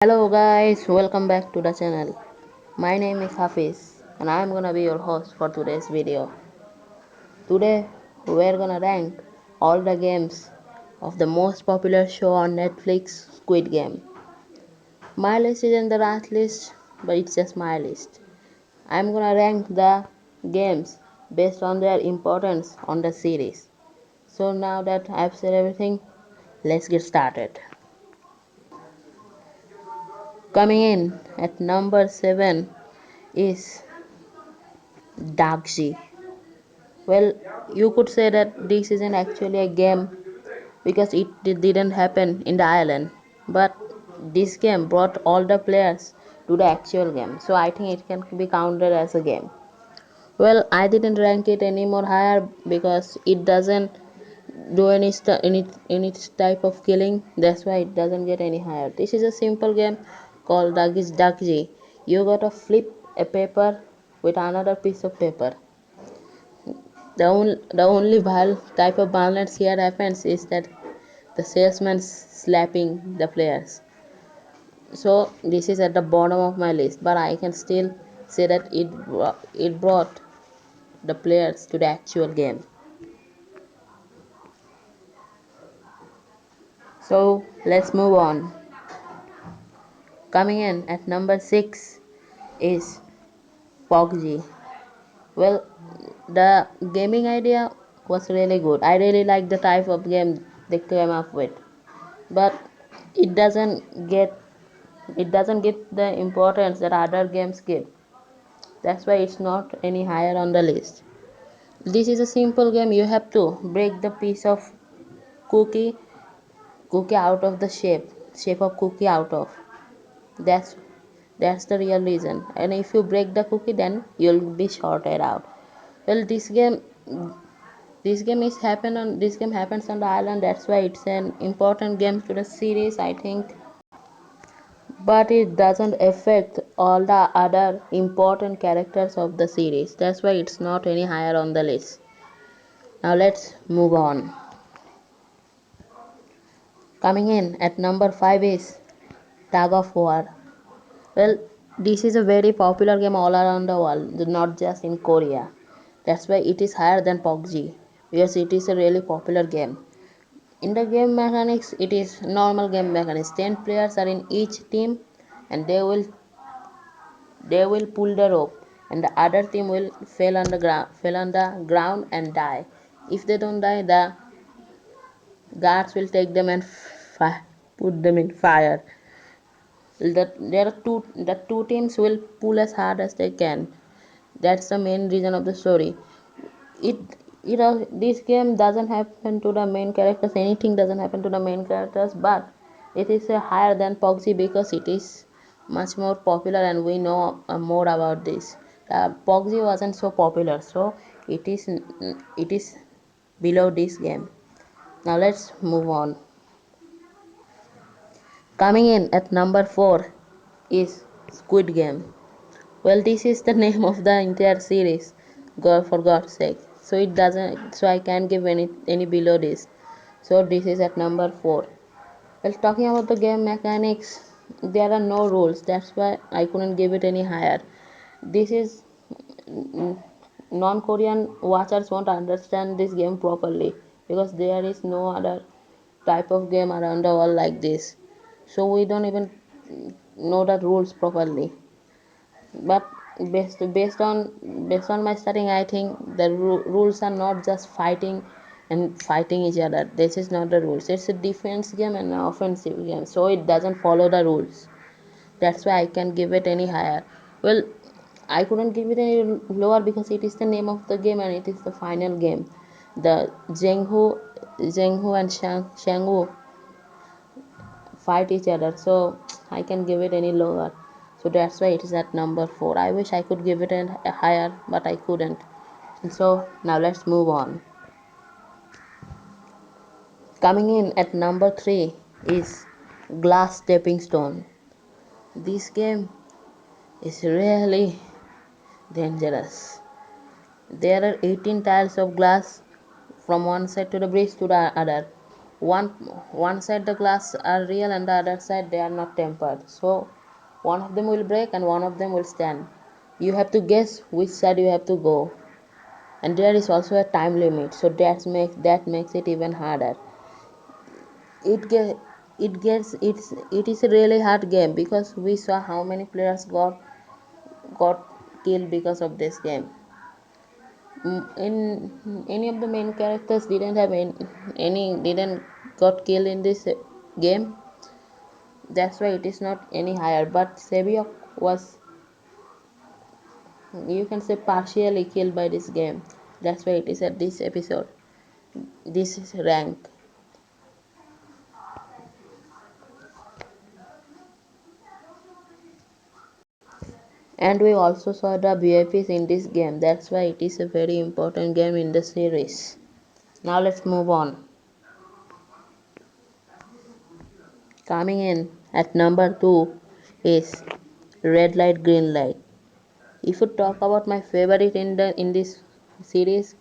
Hello guys, welcome back to the channel. My name is Hafiz and I am gonna be your host for today's video. Today we're gonna rank all the games of the most popular show on Netflix, Squid Game. My list isn't the right list, but it's just my list. I'm gonna rank the games based on their importance on the series. So now that I've said everything, let's get started. Coming in at number 7 is Darkzy. Well, you could say that this isn't actually a game because didn't happen in the island, but this game brought all the players to the actual game, so I think it can be counted as a game. Well, I didn't rank it any more higher because it doesn't do any type of killing. That's why it doesn't get any higher. This is a simple game called Duggies Duckgy. You gotta flip a paper with another piece of paper. The only type of violence here happens is that the salesman slapping the players. So this is at the bottom of my list, but I can still say that it brought the players to the actual game. So let's move on. Coming in at number 6 is PUBG. Well, the gaming idea was really good. I really like the type of game they came up with, but it doesn't get it doesn't get the importance that other games get. That's why it's not any higher on the list. This is a simple game. You have to break the piece of cookie cookie out of the shape of cookie out of. That's that's the real reason. And if you break the cookie, then you'll be sorted out. Well, this game happens on the island. That's why it's an important game to the series, I think. But it doesn't affect all the other important characters of the series. That's why it's not any higher on the list. Now let's move on. Coming in at number 5 is Tag of War. Well, this is a very popular game all around the world, not just in Korea. That's why it is higher than PUBG because it is a really popular game. In the game mechanics, it is normal game mechanics. 10 players are in each team and they will pull the rope and the other team will fell on the ground and die. If they don't die, the guards will take them and put them in fire. The two teams will pull as hard as they can. That's the main reason of the story. This game doesn't happen to the main characters. Anything doesn't happen to the main characters, but it is higher than PUBG because it is much more popular and we know more about this. PUBG wasn't so popular, so it is below this game. Now let's move on. Coming in at number 4 is Squid Game. Well, this is the name of the entire series. God, for God's sake. So it doesn't. So I can't give any below this. So this is at number 4. Well, talking about the game mechanics, there are no rules. That's why I couldn't give it any higher. This is non-Korean watchers won't understand this game properly because there is no other type of game around the world like this. So we don't even know the rules properly. But based on my studying, I think the rules are not just fighting each other. This is not the rules. It's a defense game and an offensive game, so it doesn't follow the rules. That's why I can give it any higher. Well, I couldn't give it any lower because it is the name of the game and it is the final game. The Zhenghu and Shangwu fight each other, so I can give it any lower. So that's why it is at number 4. I wish I could give it a higher, but I couldn't. So now let's move on. Coming in at number 3 is Glass Stepping Stone. This game is really dangerous. There are 18 tiles of glass from one side to the bridge to the other. one one side the glass are real and the other side they are not tempered. So one of them will break and one of them will stand. You have to guess which side you have to go. And there is also a time limit, so that makes it even harder. It get it is a really hard game because we saw how many players got killed because of this game. In any of the main characters didn't have any didn't got killed in this game. That's why it is not any higher. But Sebiok was, you can say, partially killed by this game. That's why it is at this episode. This is rank. And we also saw the VIPs in this game. That's why it is a very important game in the series. Now let's move on. Coming in at number 2 is Red Light Green Light. If you talk about my favorite in this series,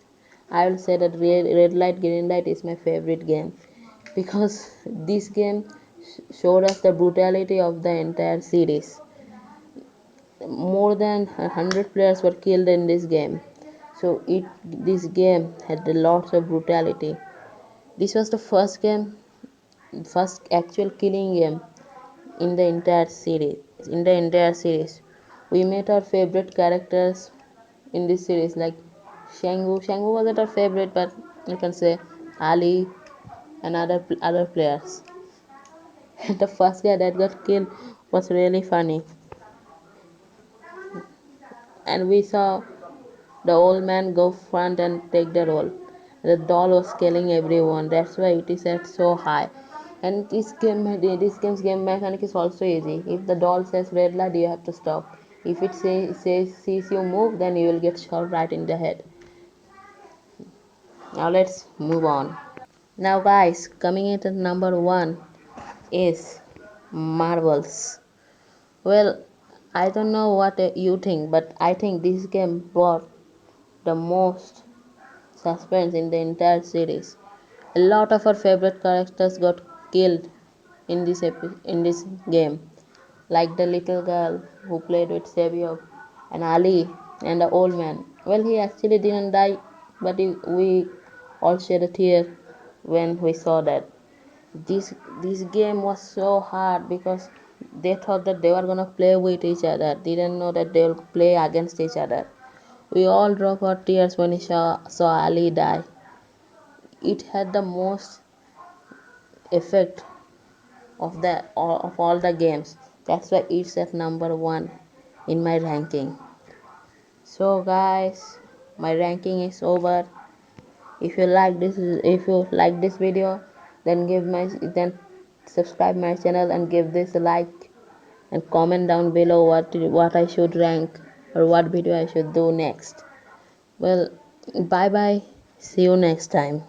I will say that Red Light Green Light is my favorite game because this game showed us the brutality of the entire series. More than 100 players were killed in this game, so this game had lots of brutality. This was the first actual killing game in the entire series. We met our favorite characters in this series, like Shangu wasn't our favorite, but you can say Ali and other players. The first guy that got killed was really funny. And we saw the old man go front and take the role. The doll was killing everyone. That's why it is at so high. And this game's game mechanic is also easy. If the doll says red light, you have to stop. If it says sees you move, then you will get shot right in the head. Now let's move on. Now guys, coming in at number 1 is Marvels. Well, I don't know what you think, but I think this game brought the most suspense in the entire series. A lot of our favorite characters got killed in this game, like the little girl who played with Savior, and Ali, and the old man. Well, he actually didn't die, but we all shed a tear when we saw that. This this game was so hard because they thought that they were gonna play with each other, didn't know that they will play against each other. We all dropped our tears when we saw Ali die. It had the most effect of all the games. That's why it's at number 1 in my ranking. So guys, my ranking is over. If you like this video, then subscribe my channel and give this a like, and comment down below what I should rank or what video I should do next. Well, bye bye. See you next time.